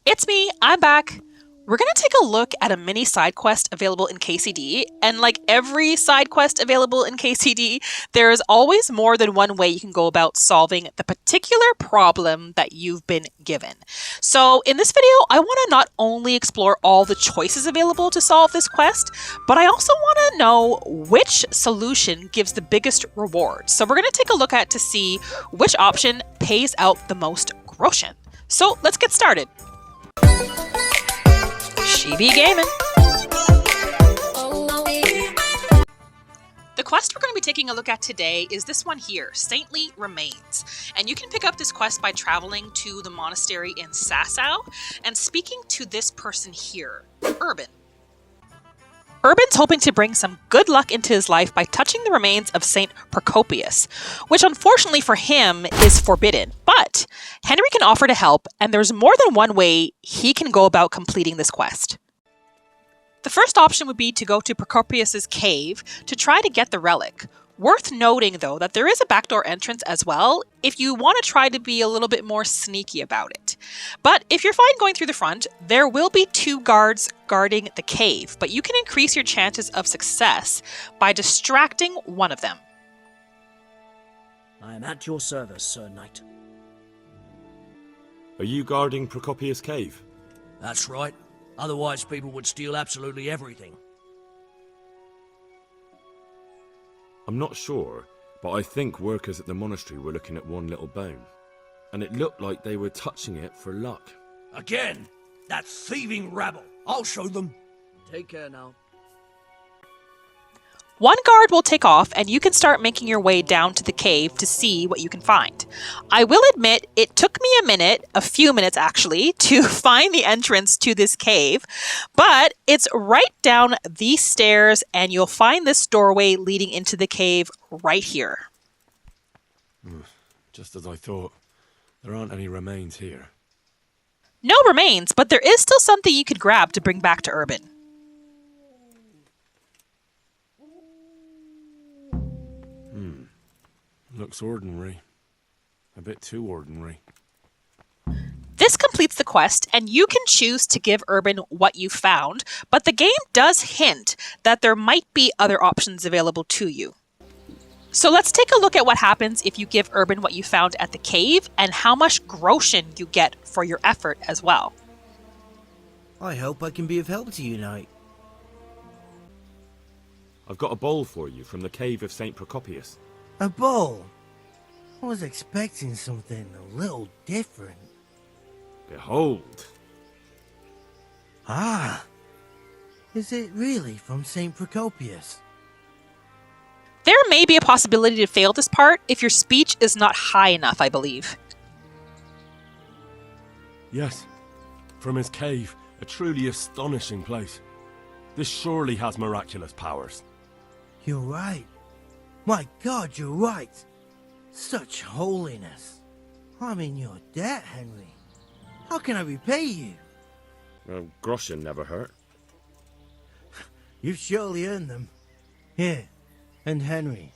It's me, I'm back. We're going to take a look at a mini side quest available in KCD, and like every side quest available in KCD, there is always more than one way you can go about solving the particular problem that you've been given. So in this video, I want to not only explore all the choices available to solve this quest, but I also want to know which solution gives the biggest reward. So we're going to take a look at to see which option pays out the most groschen. So let's get started. She be gaming. The quest we're going to be taking a look at today is this one here, Saintly Remains. And you can pick up this quest by traveling to the monastery in Sasau and speaking to this person here, Urban. Urban's hoping to bring some good luck into his life by touching the remains of Saint Procopius, which unfortunately for him is forbidden. But Henry can offer to help, and there's more than one way he can go about completing this quest. The first option would be to go to Procopius's cave to try to get the relic. Worth noting, though, that there is a backdoor entrance as well if you want to try to be a little bit more sneaky about it. But if you're fine going through the front, there will be 2 guards guarding the cave, but you can increase your chances of success by distracting one of them. I am at your service, Sir Knight. Are you guarding Procopius' cave? That's right. Otherwise people would steal absolutely everything. I'm not sure, but I think workers at the monastery were looking at one little bone. And it looked like they were touching it for luck. Again! That thieving rabble! I'll show them! Take care now. One guard will take off, and you can start making your way down to the cave to see what you can find. I will admit, it took me a few minutes actually, to find the entrance to this cave, but it's right down these stairs, and you'll find this doorway leading into the cave right here. Just as I thought. There aren't any remains here. No remains, but there is still something you could grab to bring back to Urban. Looks ordinary. A bit too ordinary. This completes the quest, and you can choose to give Urban what you found, but the game does hint that there might be other options available to you. So let's take a look at what happens if you give Urban what you found at the cave, and how much groschen you get for your effort as well. I hope I can be of help to you, Knight. I've got a bowl for you from the cave of Saint Procopius. A bowl? I was expecting something a little different. Behold! Ah! Is it really from Saint Procopius? There may be a possibility to fail this part if your speech is not high enough, I believe. Yes, from his cave, a truly astonishing place. This surely has miraculous powers. You're right. My God, you're right. Such holiness. I'm in your debt, Henry. How can I repay you? Well, groschen never hurt. You've surely earned them. Here, and Henry.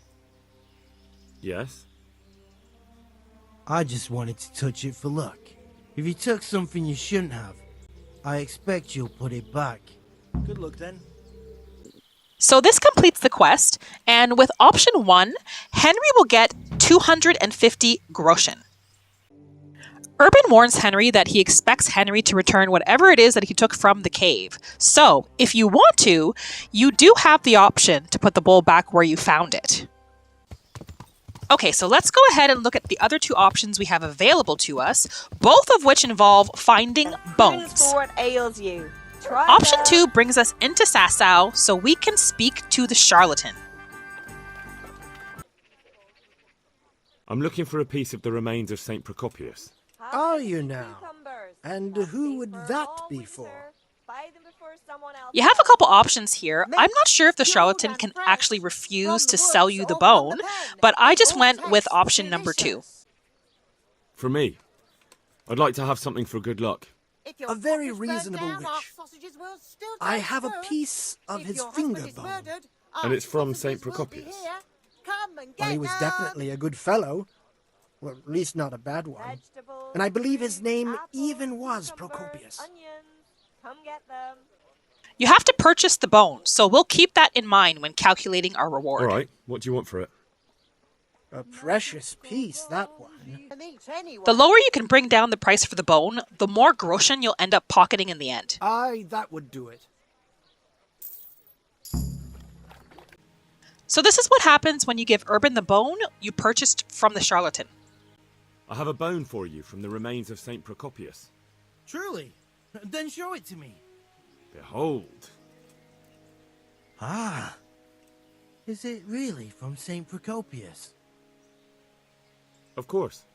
Yes? I just wanted to touch it for luck. If you took something you shouldn't have, I expect you'll put it back. Good luck then. So this completes the quest, and with option 1, Henry will get 250 groschen. Urban warns Henry that he expects Henry to return whatever it is that he took from the cave. So, if you want to, you do have the option to put the bowl back where you found it. Okay, so let's go ahead and look at the other 2 options we have available to us, both of which involve finding bones. What ails you? Option 2 brings us into Sasau so we can speak to the charlatan. I'm looking for a piece of the remains of Saint Procopius. Are you now? And who would that be for? You have a couple options here. I'm not sure if the charlatan can actually refuse to sell you the bone, but I just went with option number 2. For me. I'd like to have something for good luck. A very reasonable wish. I have a piece of his finger bone. And it's from Saint Procopius. Well, he was definitely a good fellow. Well, at least not a bad one. And I believe his name even was Procopius. You have to purchase the bone, so we'll keep that in mind when calculating our reward. All right, what do you want for it? A precious piece, that one. The lower you can bring down the price for the bone, the more groschen you'll end up pocketing in the end. Aye, that would do it. So this is what happens when you give Urban the bone you purchased from the charlatan. I have a bone for you from the remains of Saint Procopius. Truly? Then show it to me. Behold. Ah. Is it really from Saint Procopius? Of course.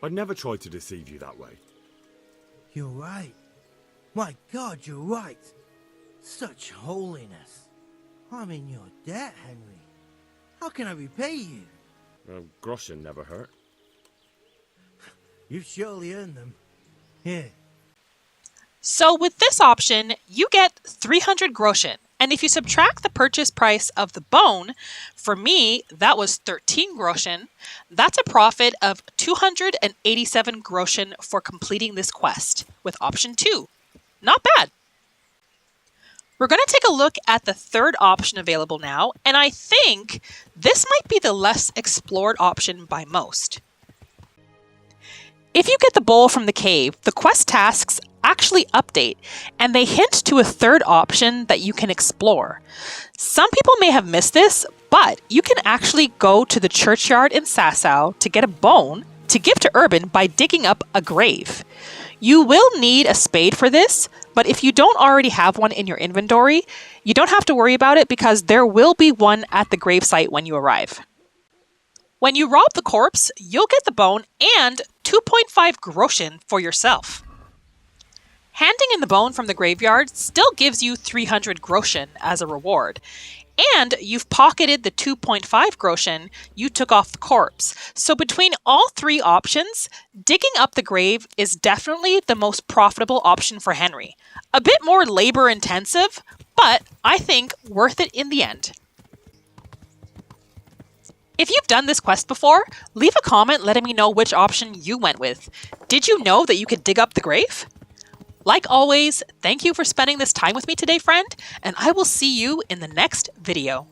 I'd never try to deceive you that way. You're right. My God, you're right. Such holiness. I'm in your debt, Henry. How can I repay you? Groschen never hurt. You've surely earned them. Here. So with this option, you get 300 groschen. And if you subtract the purchase price of the bone, for me, that was 13 groschen, that's a profit of 287 groschen for completing this quest with option 2. Not bad. We're going to take a look at the third option available now, and I think this might be the less explored option by most. If you get the bowl from the cave, the quest tasks actually update, and they hint to a third option that you can explore. Some people may have missed this, but you can actually go to the churchyard in Sasau to get a bone to give to Urban by digging up a grave. You will need a spade for this, but if you don't already have one in your inventory, you don't have to worry about it because there will be one at the gravesite when you arrive. When you rob the corpse, you'll get the bone and 2.5 groschen for yourself. Handing in the bone from the graveyard still gives you 300 groschen as a reward, and you've pocketed the 2.5 groschen you took off the corpse. So between all three options, digging up the grave is definitely the most profitable option for Henry. A bit more labor intensive, but I think worth it in the end. If you've done this quest before, leave a comment letting me know which option you went with. Did you know that you could dig up the grave? Like always, thank you for spending this time with me today, friend, and I will see you in the next video.